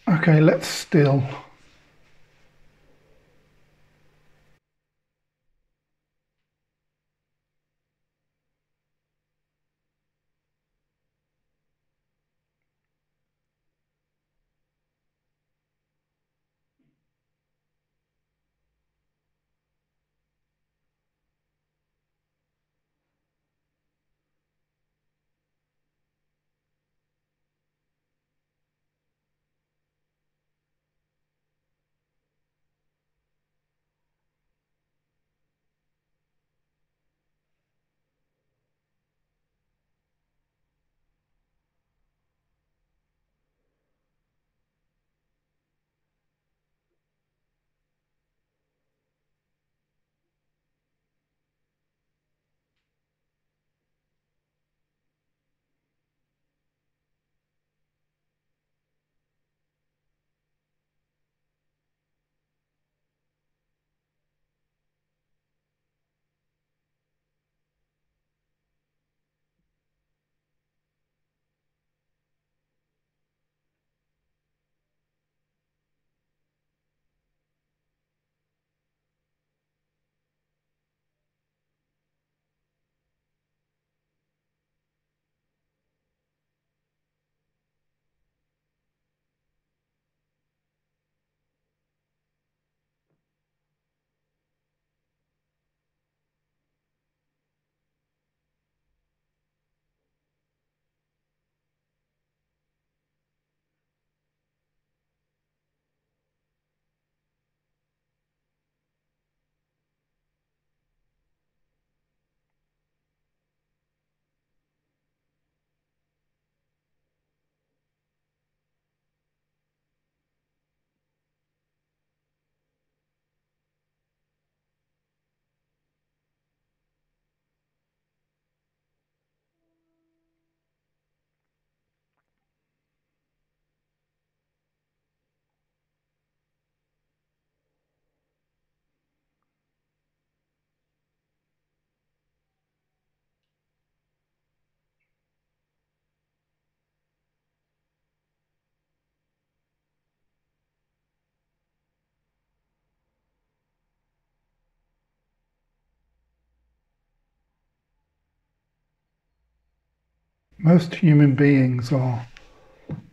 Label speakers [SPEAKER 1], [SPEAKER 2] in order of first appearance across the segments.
[SPEAKER 1] Okay, let's still. Most human beings are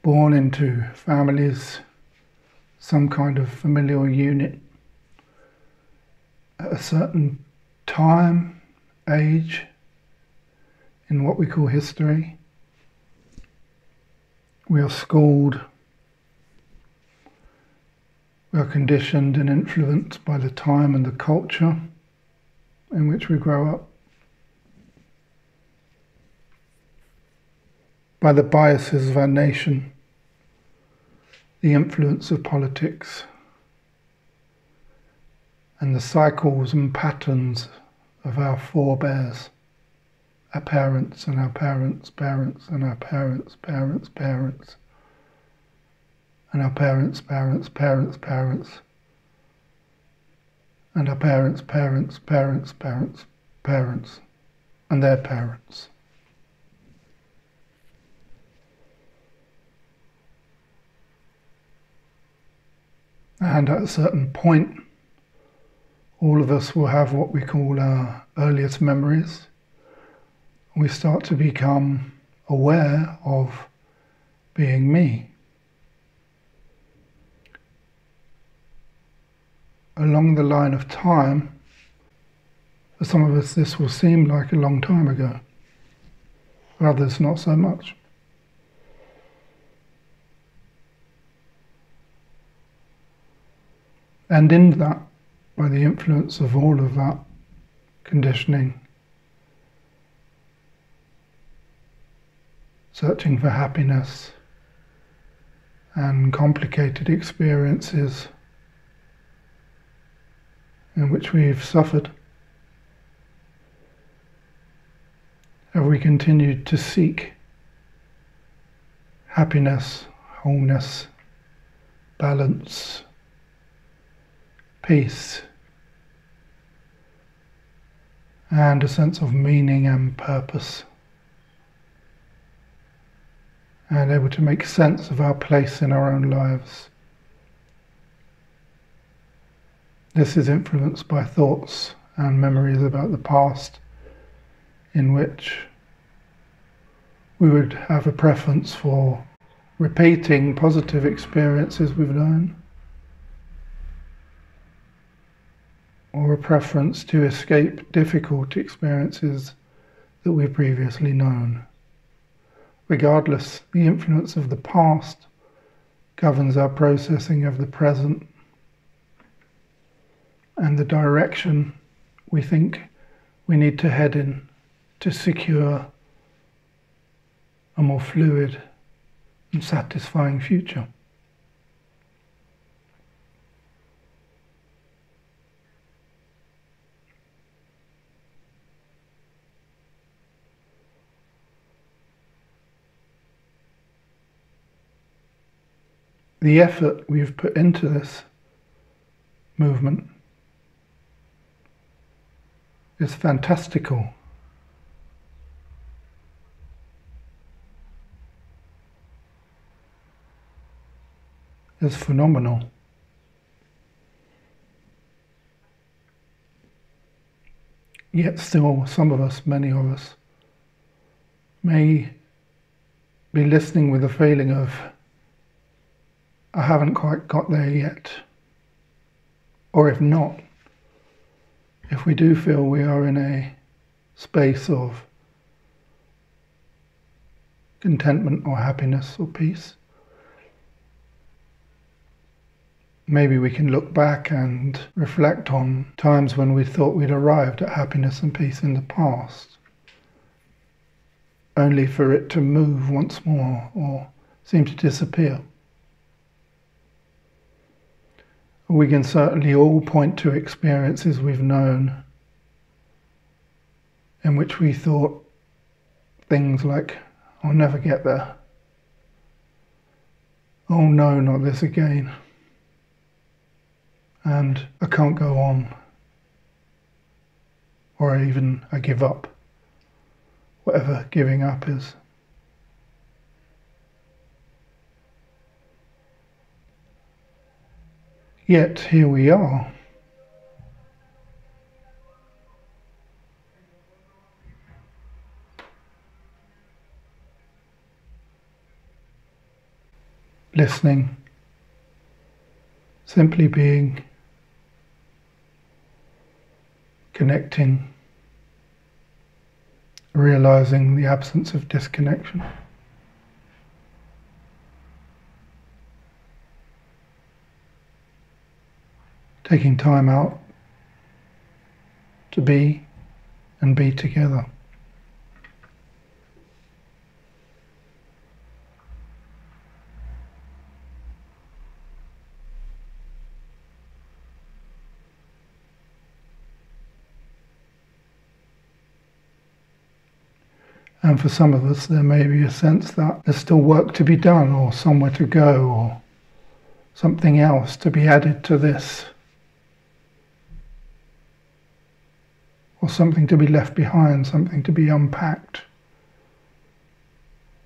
[SPEAKER 1] born into families, some kind of familial unit, at a certain time, age, in what we call history. We are schooled, we are conditioned and influenced by the time and the culture in which we grow up, by the biases of our nation, the influence of politics, and the cycles and patterns of our forebears, our parents and our parents' parents and our parents' parents' parents, and our parents' parents' parents' parents, and our parents' parents' parents' parents' parents, and their parents. And at a certain point, all of us will have what we call our earliest memories. We start to become aware of being me. Along the line of time, for some of us this will seem like a long time ago, for others not so much. And in that, by the influence of all of that conditioning, searching for happiness and complicated experiences in which we've suffered, have we continued to seek happiness, wholeness, balance, peace, and a sense of meaning and purpose. and able to make sense of our place in our own lives. This is influenced by thoughts and memories about the past, in which we would have a preference for repeating positive experiences we've known, or a preference to escape difficult experiences that we've previously known. Regardless, the influence of the past governs our processing of the present and the direction we think we need to head in to secure a more fluid and satisfying future. The effort we've put into this movement is fantastical. It's phenomenal. Yet still, some of us, many of us, may be listening with a feeling of, I haven't quite got there yet. Or if not, if we do feel we are in a space of contentment or happiness or peace, maybe we can look back and reflect on times when we thought we'd arrived at happiness and peace in the past, only for it to move once more or seem to disappear. We can certainly all point to experiences we've known in which we thought things like, I'll never get there. Oh no, not this again. And I can't go on. Or even I give up. Whatever giving up is. Yet here we are. Listening, simply being, connecting, realizing the absence of disconnection. Taking time out to be and be together. And for some of us, there may be a sense that there's still work to be done, or somewhere to go, or something else to be added to this, or something to be left behind, something to be unpacked,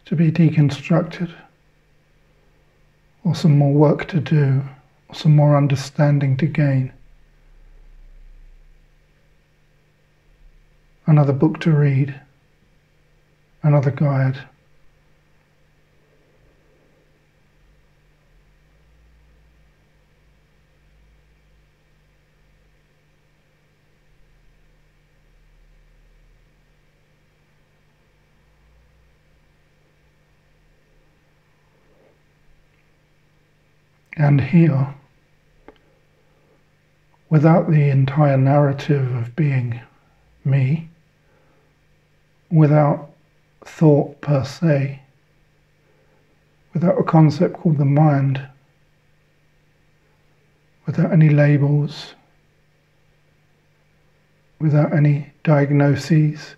[SPEAKER 1] to be deconstructed, or some more work to do, or some more understanding to gain. Another book to read, another guide. And here, without the entire narrative of being me, without thought per se, without a concept called the mind, without any labels, without any diagnoses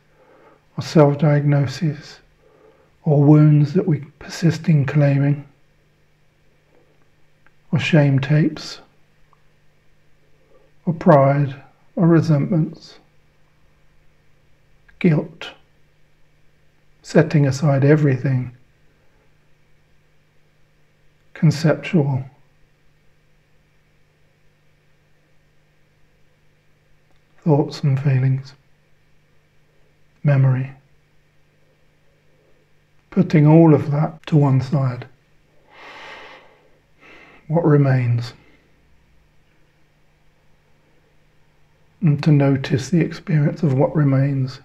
[SPEAKER 1] or self-diagnoses or wounds that we persist in claiming, or shame tapes, or pride, or resentments, guilt, setting aside everything conceptual, thoughts and feelings, memory. Putting all of that to one side. What remains? And to notice the experience of what remains.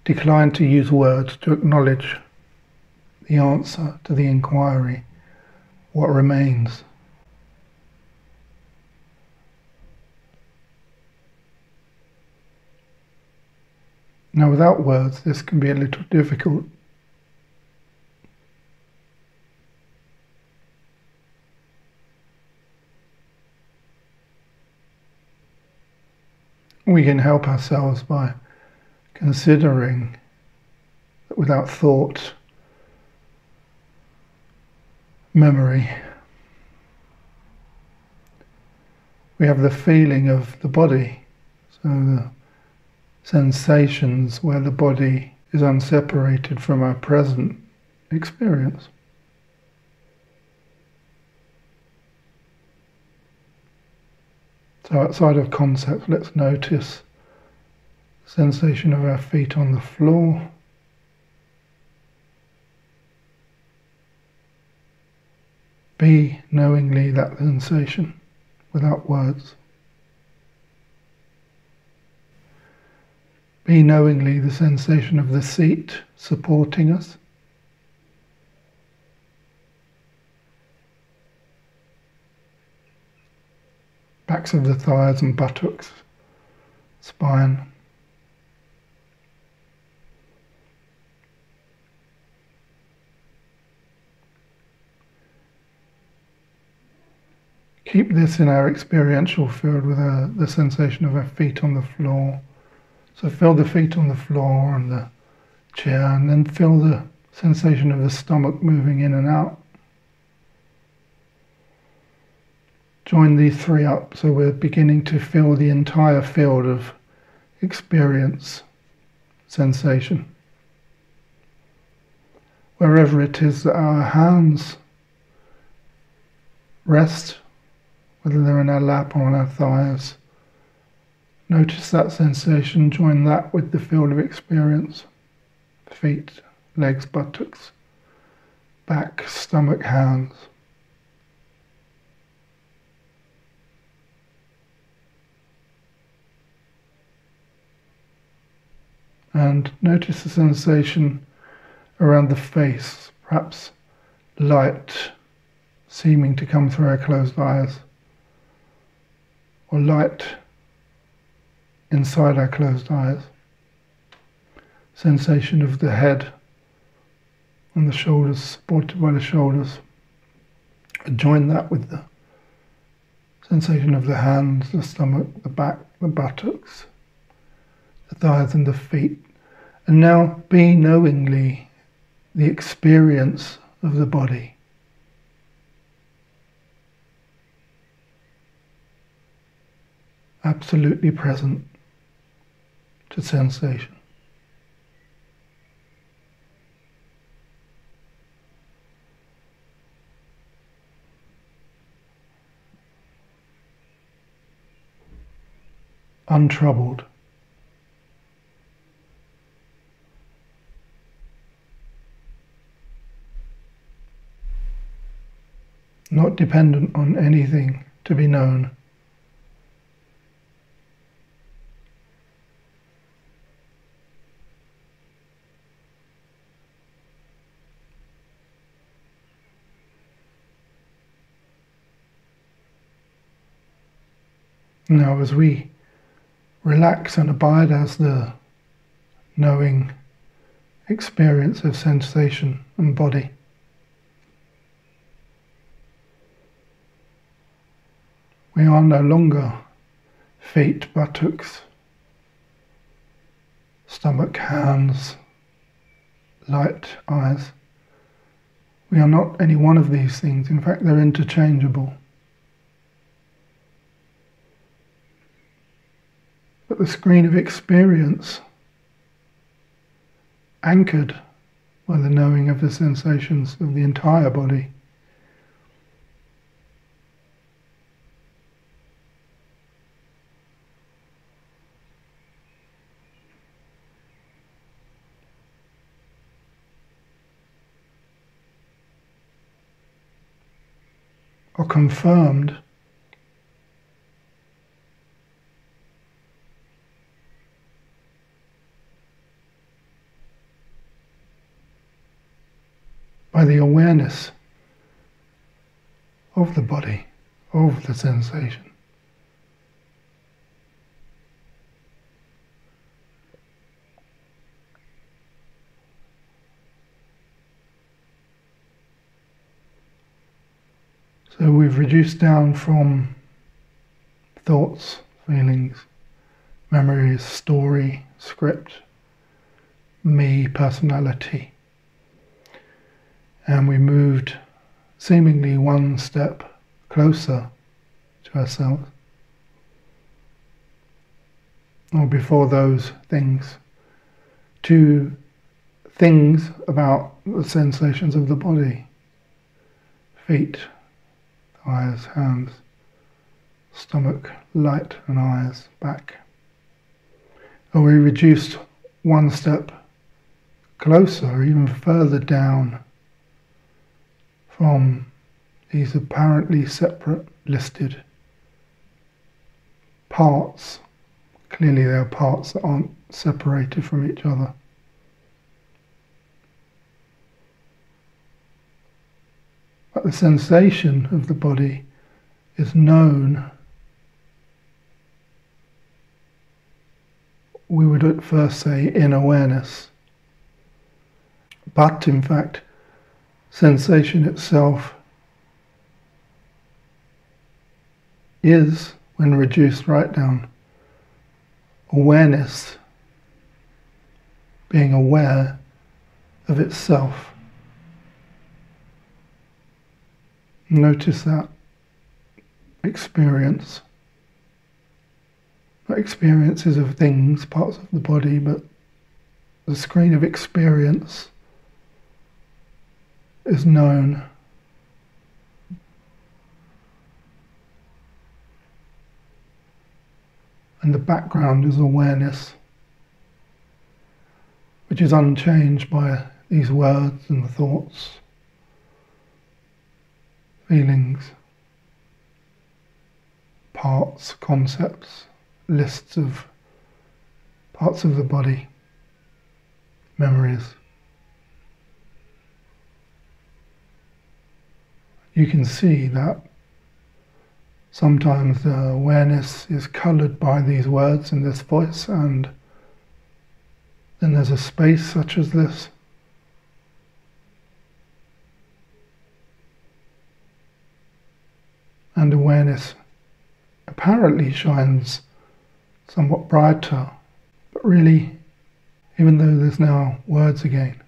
[SPEAKER 1] Decline to use words to acknowledge the answer to the inquiry. What remains? Now, without words, this can be a little difficult. We can help ourselves by considering that without thought, memory, we have the feeling of the body, so the sensations where the body is unseparated from our present experience. So outside of concept, let's notice the sensation of our feet on the floor. Be knowingly that sensation without words. Be knowingly the sensation of the seat supporting us. Backs of the thighs and buttocks, spine. Keep this in our experiential field with the sensation of our feet on the floor. So feel the feet on the floor and the chair, and then feel the sensation of the stomach moving in and out. Join these three up so we're beginning to feel the entire field of experience, sensation. Wherever it is that our hands rest, whether they're in our lap or on our thighs, notice that sensation, join that with the field of experience. Feet, legs, buttocks, back, stomach, hands. And notice the sensation around the face, perhaps light seeming to come through our closed eyes, or light inside our closed eyes. Sensation of the head and the shoulders, supported by the shoulders. And join that with the sensation of the hands, the stomach, the back, the buttocks, the thighs and the feet. And now be knowingly the experience of the body. Absolutely present to sensation. Untroubled. Not dependent on anything to be known. Now, as we relax and abide as the knowing experience of sensation and body, we are no longer feet, buttocks, stomach, hands, light, eyes. We are not any one of these things. In fact, they're interchangeable. But the screen of experience, anchored by the knowing of the sensations of the entire body, are confirmed by the awareness of the body, of the sensation. So we've reduced down from thoughts, feelings, memories, story, script, me, personality. And we moved seemingly one step closer to ourselves. Or before those things, to things about the sensations of the body. Feet, eyes, hands, stomach, light and eyes, back. Or we reduced one step closer, even further down from these apparently separate listed parts. Clearly they are parts that aren't separated from each other. But the sensation of the body is known. We would at first say in awareness, but in fact sensation itself is, when reduced right down, awareness, being aware of itself. Notice that experience, not experiences of things, parts of the body, but the screen of experience is known. And the background is awareness, which is unchanged by these words and thoughts, feelings, parts, concepts, lists of parts of the body, memories. You can see that sometimes the awareness is coloured by these words and this voice, and then there's a space such as this. And awareness apparently shines somewhat brighter, but really, even though there's now words again,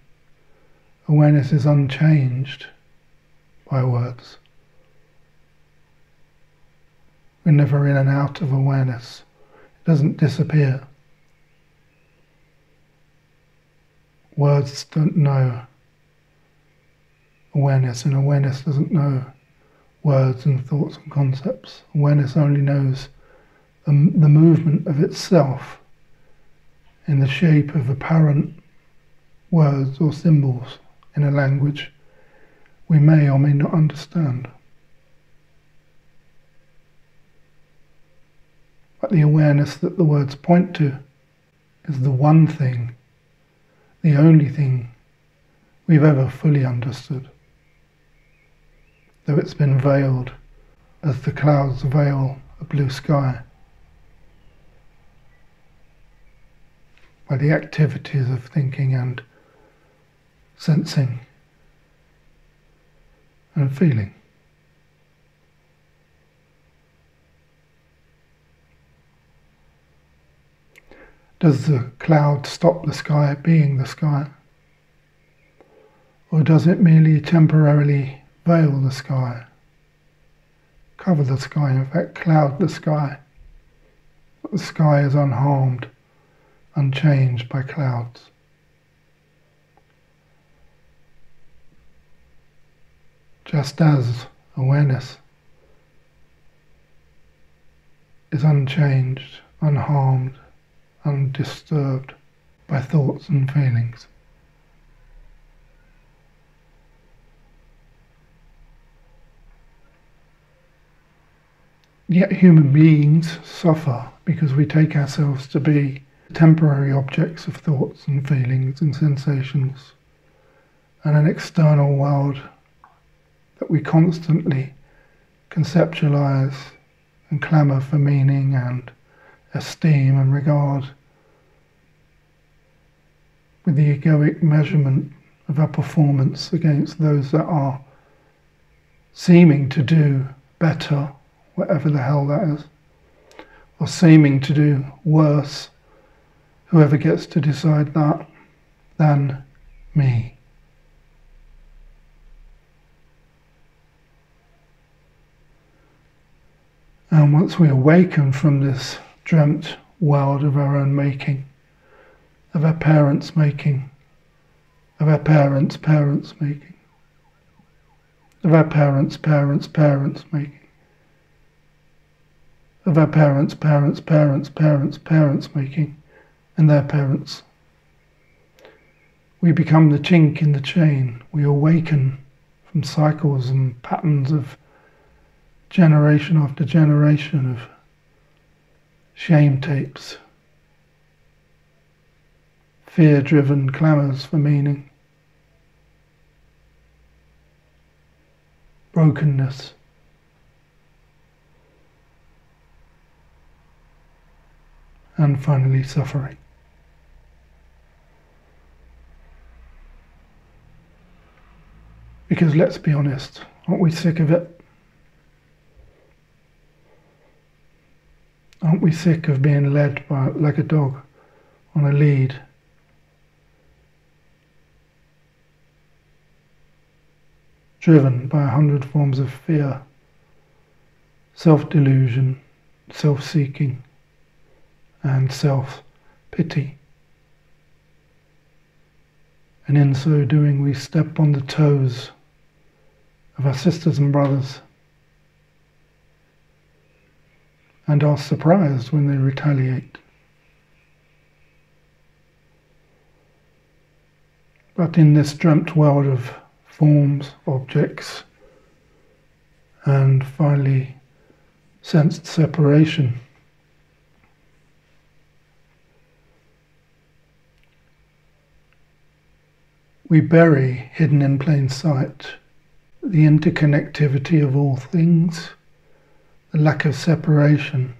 [SPEAKER 1] awareness is unchanged by words. We're never in and out of awareness. It doesn't disappear. Words don't know awareness, and awareness doesn't know words and thoughts and concepts. Awareness only knows the movement of itself in the shape of apparent words or symbols in a language we may or may not understand. But the awareness that the words point to is the one thing, the only thing we've ever fully understood, though it's been veiled as the clouds veil a blue sky by the activities of thinking and sensing and feeling. Does the cloud stop the sky being the sky? Or does it merely temporarily veil the sky, cover the sky, in fact cloud the sky? But the sky is unharmed, unchanged by clouds. Just as awareness is unchanged, unharmed, undisturbed by thoughts and feelings. Yet human beings suffer because we take ourselves to be temporary objects of thoughts and feelings and sensations, and an external world that we constantly conceptualize and clamour for meaning and esteem and regard, with the egoic measurement of our performance against those that are seeming to do better, whatever the hell that is, or seeming to do worse, whoever gets to decide that, than me. And once we awaken from this dreamt world of our own making, of our parents' making, of our parents' parents' making, of our parents' parents' parents' making, of our parents' parents' parents' parents' parents' making, and their parents, we become the chink in the chain. We awaken from cycles and patterns of generation after generation of shame tapes, fear-driven clamours for meaning, brokenness, and finally suffering. Because let's be honest, aren't we sick of it? Aren't we sick of being led by, like a dog on a lead? Driven by 100 forms of fear, self-delusion, self-seeking, and self-pity. And in so doing, we step on the toes of our sisters and brothers, and are surprised when they retaliate. But in this dreamt world of forms, objects, and finally sensed separation, we bury, hidden in plain sight, the interconnectivity of all things, the lack of separation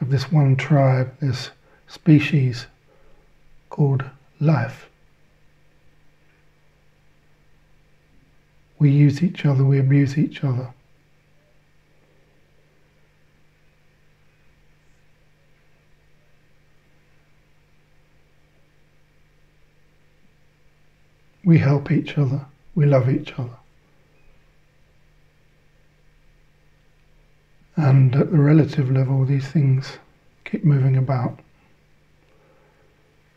[SPEAKER 1] of this one tribe, this species called life. We use each other, we abuse each other. We help each other, we love each other. And at the relative level, these things keep moving about.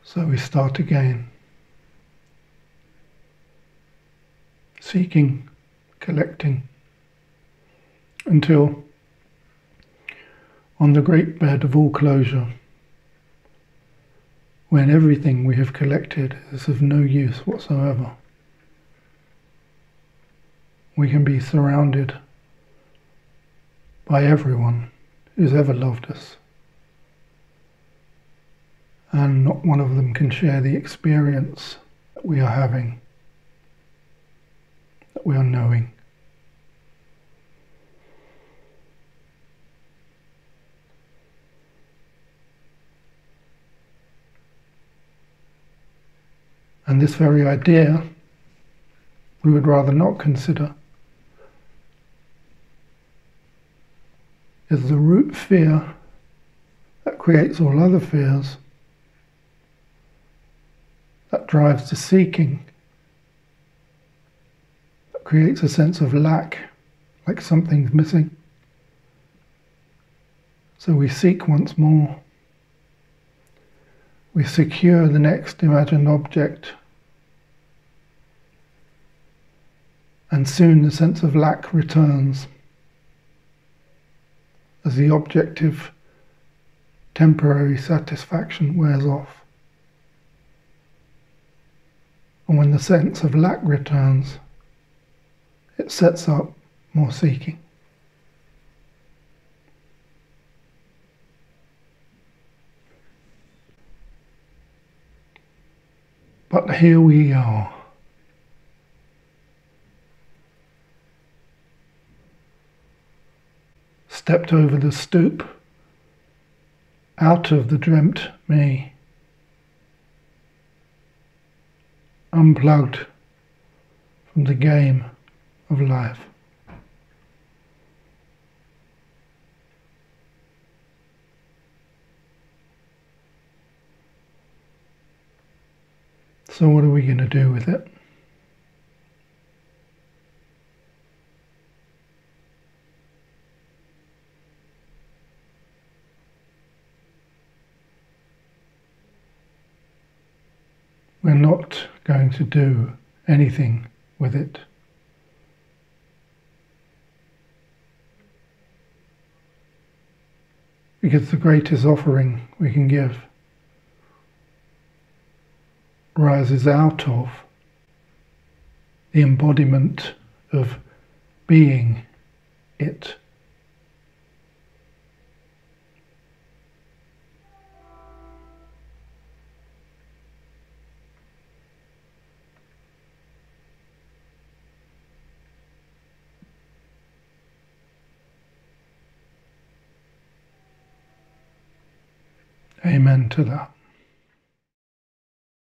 [SPEAKER 1] So we start again, seeking, collecting, until on the great bed of all closure, when everything we have collected is of no use whatsoever, we can be surrounded by everyone who's ever loved us, and not one of them can share the experience that we are having, that we are knowing. And this very idea we would rather not consider is the root fear that creates all other fears, that drives to seeking, that creates a sense of lack, like something's missing. So we seek once more. We secure the next imagined object, and soon the sense of lack returns as the objective temporary satisfaction wears off. And when the sense of lack returns, it sets up more seeking. But here we are. Stepped over the stoop, out of the dreamt me, unplugged from the game of life. So what are we going to do with it? We're not going to do anything with it. Because the greatest offering we can give rises out of the embodiment of being it. Amen to that.